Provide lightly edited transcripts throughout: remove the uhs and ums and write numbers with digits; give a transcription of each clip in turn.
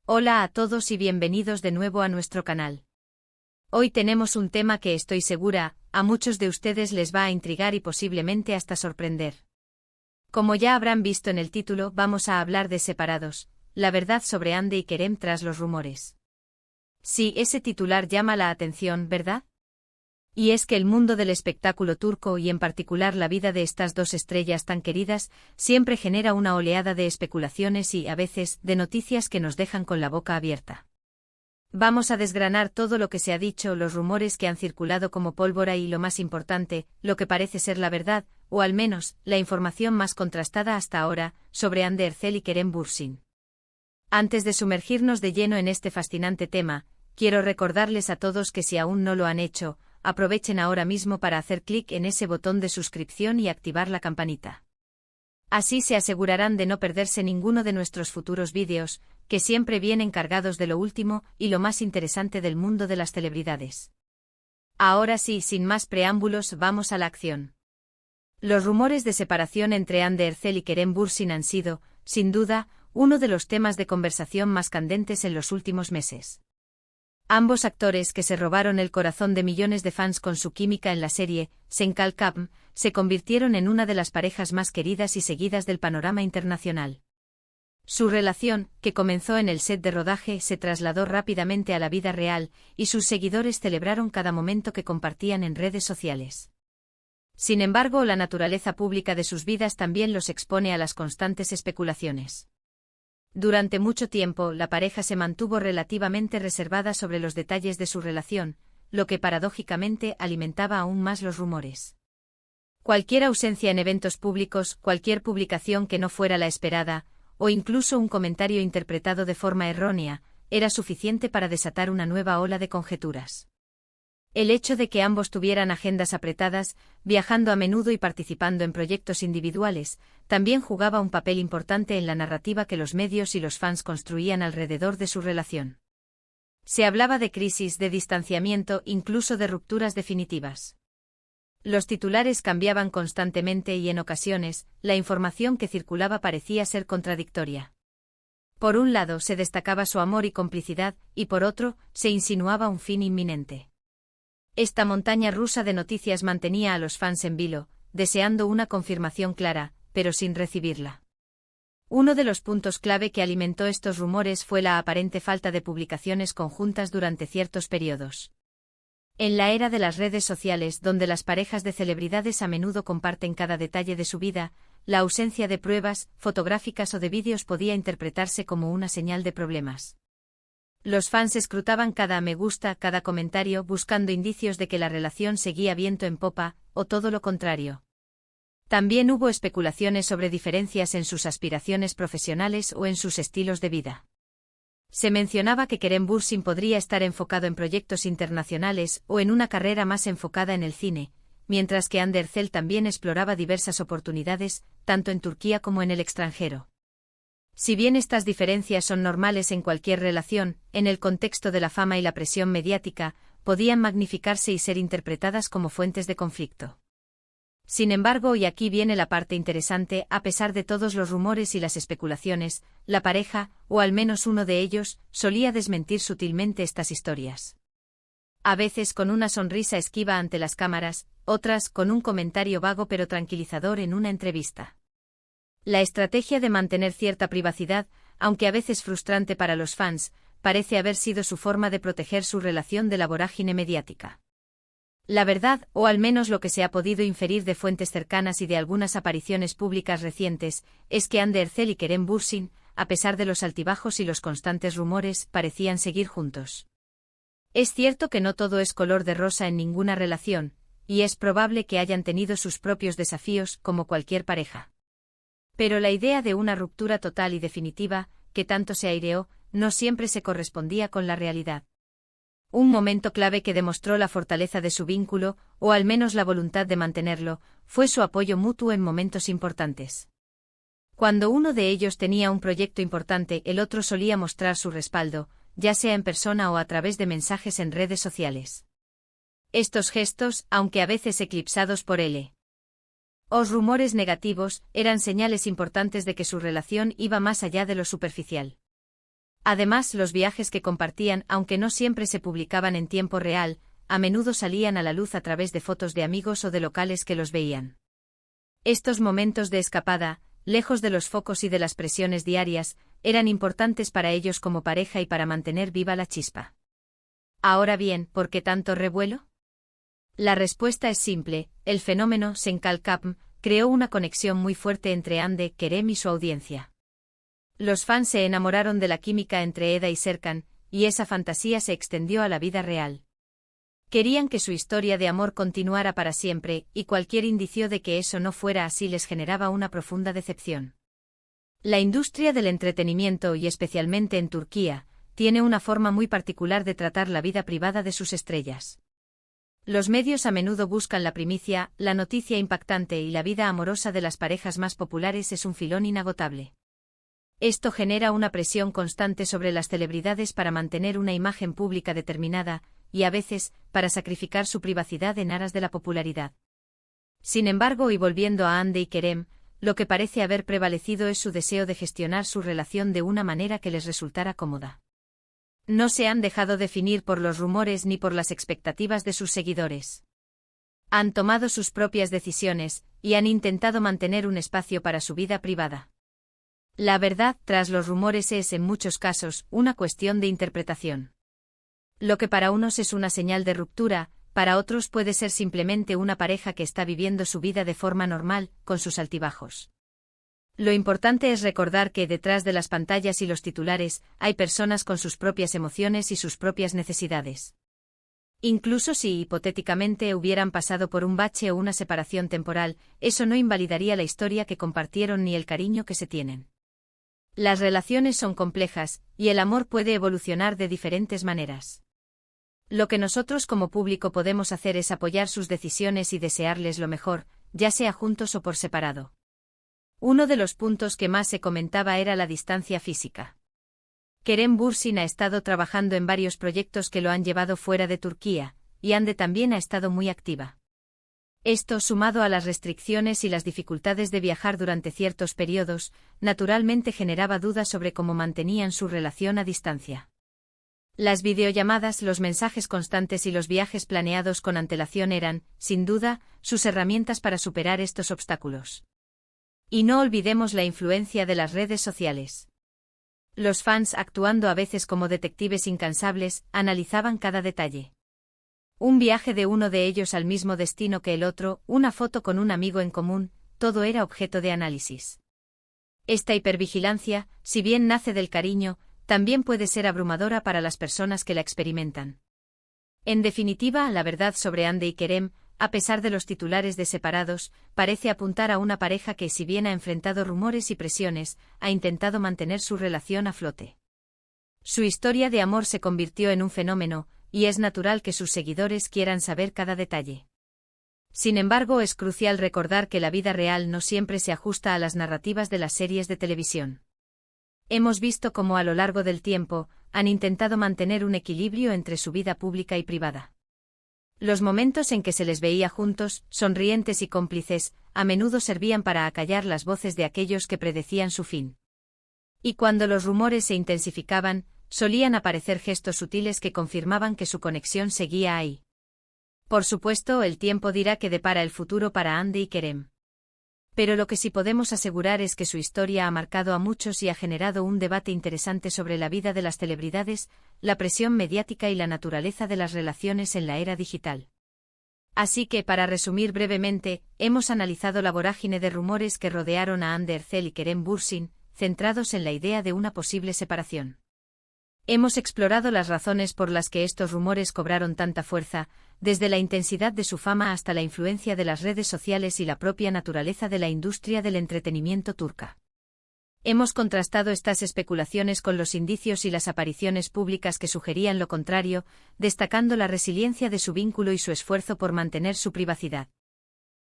Hola a todos y bienvenidos de nuevo a nuestro canal. Hoy tenemos un tema que estoy segura, a muchos de ustedes les va a intrigar y posiblemente hasta sorprender. Como ya habrán visto en el título, vamos a hablar de Separados, la verdad sobre Hande y Kerem tras los rumores. Sí, ese titular llama la atención, ¿verdad? Y es que el mundo del espectáculo turco y en particular la vida de estas dos estrellas tan queridas, siempre genera una oleada de especulaciones y, a veces, de noticias que nos dejan con la boca abierta. Vamos a desgranar todo lo que se ha dicho, los rumores que han circulado como pólvora y, lo más importante, lo que parece ser la verdad, o al menos, la información más contrastada hasta ahora, sobre Hande Erçel y Kerem Bürsin. Antes de sumergirnos de lleno en este fascinante tema, quiero recordarles a todos que si aún no lo han hecho, aprovechen ahora mismo para hacer clic en ese botón de suscripción y activar la campanita. Así se asegurarán de no perderse ninguno de nuestros futuros vídeos, que siempre vienen cargados de lo último y lo más interesante del mundo de las celebridades. Ahora sí, sin más preámbulos, vamos a la acción. Los rumores de separación entre Hande Erçel y Kerem Bürsin han sido, sin duda, uno de los temas de conversación más candentes en los últimos meses. Ambos actores que se robaron el corazón de millones de fans con su química en la serie Sen Kalkam, se convirtieron en una de las parejas más queridas y seguidas del panorama internacional. Su relación, que comenzó en el set de rodaje, se trasladó rápidamente a la vida real, y sus seguidores celebraron cada momento que compartían en redes sociales. Sin embargo, la naturaleza pública de sus vidas también los expone a las constantes especulaciones. Durante mucho tiempo, la pareja se mantuvo relativamente reservada sobre los detalles de su relación, lo que paradójicamente alimentaba aún más los rumores. Cualquier ausencia en eventos públicos, cualquier publicación que no fuera la esperada, o incluso un comentario interpretado de forma errónea, era suficiente para desatar una nueva ola de conjeturas. El hecho de que ambos tuvieran agendas apretadas, viajando a menudo y participando en proyectos individuales, también jugaba un papel importante en la narrativa que los medios y los fans construían alrededor de su relación. Se hablaba de crisis, de distanciamiento, incluso de rupturas definitivas. Los titulares cambiaban constantemente y en ocasiones, la información que circulaba parecía ser contradictoria. Por un lado se destacaba su amor y complicidad, y por otro, se insinuaba un fin inminente. Esta montaña rusa de noticias mantenía a los fans en vilo, deseando una confirmación clara, pero sin recibirla. Uno de los puntos clave que alimentó estos rumores fue la aparente falta de publicaciones conjuntas durante ciertos periodos. En la era de las redes sociales, donde las parejas de celebridades a menudo comparten cada detalle de su vida, la ausencia de pruebas, fotográficas o de vídeos podía interpretarse como una señal de problemas. Los fans escrutaban cada me gusta, cada comentario, buscando indicios de que la relación seguía viento en popa, o todo lo contrario. También hubo especulaciones sobre diferencias en sus aspiraciones profesionales o en sus estilos de vida. Se mencionaba que Kerem Bürsin podría estar enfocado en proyectos internacionales o en una carrera más enfocada en el cine, mientras que Hande Erçel también exploraba diversas oportunidades, tanto en Turquía como en el extranjero. Si bien estas diferencias son normales en cualquier relación, en el contexto de la fama y la presión mediática, podían magnificarse y ser interpretadas como fuentes de conflicto. Sin embargo, y aquí viene la parte interesante, a pesar de todos los rumores y las especulaciones, la pareja, o al menos uno de ellos, solía desmentir sutilmente estas historias. A veces con una sonrisa esquiva ante las cámaras, otras con un comentario vago pero tranquilizador en una entrevista. La estrategia de mantener cierta privacidad, aunque a veces frustrante para los fans, parece haber sido su forma de proteger su relación de la vorágine mediática. La verdad, o al menos lo que se ha podido inferir de fuentes cercanas y de algunas apariciones públicas recientes, es que Hande Erçel y Kerem Bürsin, a pesar de los altibajos y los constantes rumores, parecían seguir juntos. Es cierto que no todo es color de rosa en ninguna relación, y es probable que hayan tenido sus propios desafíos, como cualquier pareja. Pero la idea de una ruptura total y definitiva, que tanto se aireó, no siempre se correspondía con la realidad. Un momento clave que demostró la fortaleza de su vínculo, o al menos la voluntad de mantenerlo, fue su apoyo mutuo en momentos importantes. Cuando uno de ellos tenía un proyecto importante, el otro solía mostrar su respaldo, ya sea en persona o a través de mensajes en redes sociales. Estos gestos, aunque a veces eclipsados por los rumores negativos, eran señales importantes de que su relación iba más allá de lo superficial. Además, los viajes que compartían, aunque no siempre se publicaban en tiempo real, a menudo salían a la luz a través de fotos de amigos o de locales que los veían. Estos momentos de escapada, lejos de los focos y de las presiones diarias, eran importantes para ellos como pareja y para mantener viva la chispa. Ahora bien, ¿por qué tanto revuelo? La respuesta es simple: el fenómeno Senkalkapm creó una conexión muy fuerte entre Hande Kerem y su audiencia. Los fans se enamoraron de la química entre Eda y Serkan, y esa fantasía se extendió a la vida real. Querían que su historia de amor continuara para siempre, y cualquier indicio de que eso no fuera así les generaba una profunda decepción. La industria del entretenimiento, y especialmente en Turquía, tiene una forma muy particular de tratar la vida privada de sus estrellas. Los medios a menudo buscan la primicia, la noticia impactante, y la vida amorosa de las parejas más populares es un filón inagotable. Esto genera una presión constante sobre las celebridades para mantener una imagen pública determinada, y a veces, para sacrificar su privacidad en aras de la popularidad. Sin embargo, y volviendo a Hande y Kerem, lo que parece haber prevalecido es su deseo de gestionar su relación de una manera que les resultara cómoda. No se han dejado definir por los rumores ni por las expectativas de sus seguidores. Han tomado sus propias decisiones, y han intentado mantener un espacio para su vida privada. La verdad tras los rumores es, en muchos casos, una cuestión de interpretación. Lo que para unos es una señal de ruptura, para otros puede ser simplemente una pareja que está viviendo su vida de forma normal, con sus altibajos. Lo importante es recordar que detrás de las pantallas y los titulares, hay personas con sus propias emociones y sus propias necesidades. Incluso si hipotéticamente hubieran pasado por un bache o una separación temporal, eso no invalidaría la historia que compartieron ni el cariño que se tienen. Las relaciones son complejas, y el amor puede evolucionar de diferentes maneras. Lo que nosotros como público podemos hacer es apoyar sus decisiones y desearles lo mejor, ya sea juntos o por separado. Uno de los puntos que más se comentaba era la distancia física. Kerem Bürsin ha estado trabajando en varios proyectos que lo han llevado fuera de Turquía, y Hande también ha estado muy activa. Esto, sumado a las restricciones y las dificultades de viajar durante ciertos periodos, naturalmente generaba dudas sobre cómo mantenían su relación a distancia. Las videollamadas, los mensajes constantes y los viajes planeados con antelación eran, sin duda, sus herramientas para superar estos obstáculos. Y no olvidemos la influencia de las redes sociales. Los fans, actuando a veces como detectives incansables, analizaban cada detalle. Un viaje de uno de ellos al mismo destino que el otro, una foto con un amigo en común, todo era objeto de análisis. Esta hipervigilancia, si bien nace del cariño, también puede ser abrumadora para las personas que la experimentan. En definitiva, la verdad sobre Hande y Kerem, a pesar de los titulares de separados, parece apuntar a una pareja que, si bien ha enfrentado rumores y presiones, ha intentado mantener su relación a flote. Su historia de amor se convirtió en un fenómeno, y es natural que sus seguidores quieran saber cada detalle. Sin embargo, es crucial recordar que la vida real no siempre se ajusta a las narrativas de las series de televisión. Hemos visto cómo a lo largo del tiempo, han intentado mantener un equilibrio entre su vida pública y privada. Los momentos en que se les veía juntos, sonrientes y cómplices, a menudo servían para acallar las voces de aquellos que predecían su fin. Y cuando los rumores se intensificaban, solían aparecer gestos sutiles que confirmaban que su conexión seguía ahí. Por supuesto, el tiempo dirá qué depara el futuro para Hande y Kerem. Pero lo que sí podemos asegurar es que su historia ha marcado a muchos y ha generado un debate interesante sobre la vida de las celebridades, la presión mediática y la naturaleza de las relaciones en la era digital. Así que, para resumir brevemente, hemos analizado la vorágine de rumores que rodearon a Hande Erçel y Kerem Bürsin, centrados en la idea de una posible separación. Hemos explorado las razones por las que estos rumores cobraron tanta fuerza, desde la intensidad de su fama hasta la influencia de las redes sociales y la propia naturaleza de la industria del entretenimiento turca. Hemos contrastado estas especulaciones con los indicios y las apariciones públicas que sugerían lo contrario, destacando la resiliencia de su vínculo y su esfuerzo por mantener su privacidad.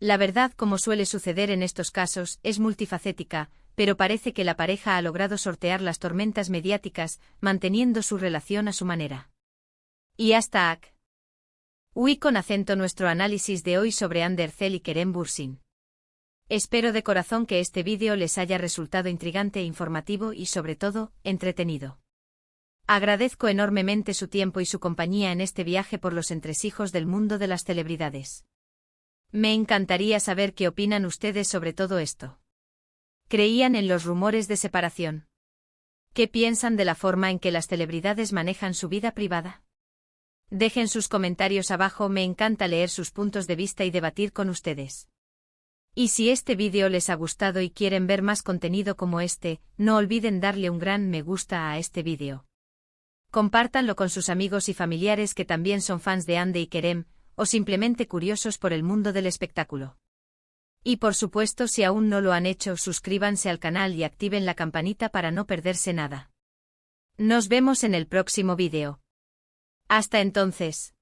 La verdad, como suele suceder en estos casos, es multifacética, pero parece que la pareja ha logrado sortear las tormentas mediáticas, manteniendo su relación a su manera. Y hasta aquí. Con acento nuestro análisis de hoy sobre Hande Erçel y Kerem Bürsin. Espero de corazón que este vídeo les haya resultado intrigante e informativo y sobre todo, entretenido. Agradezco enormemente su tiempo y su compañía en este viaje por los entresijos del mundo de las celebridades. Me encantaría saber qué opinan ustedes sobre todo esto. ¿Creían en los rumores de separación? ¿Qué piensan de la forma en que las celebridades manejan su vida privada? Dejen sus comentarios abajo, me encanta leer sus puntos de vista y debatir con ustedes. Y si este vídeo les ha gustado y quieren ver más contenido como este, no olviden darle un gran me gusta a este vídeo. Compártanlo con sus amigos y familiares que también son fans de Hande y Kerem, o simplemente curiosos por el mundo del espectáculo. Y por supuesto, si aún no lo han hecho, suscríbanse al canal y activen la campanita para no perderse nada. Nos vemos en el próximo vídeo. Hasta entonces.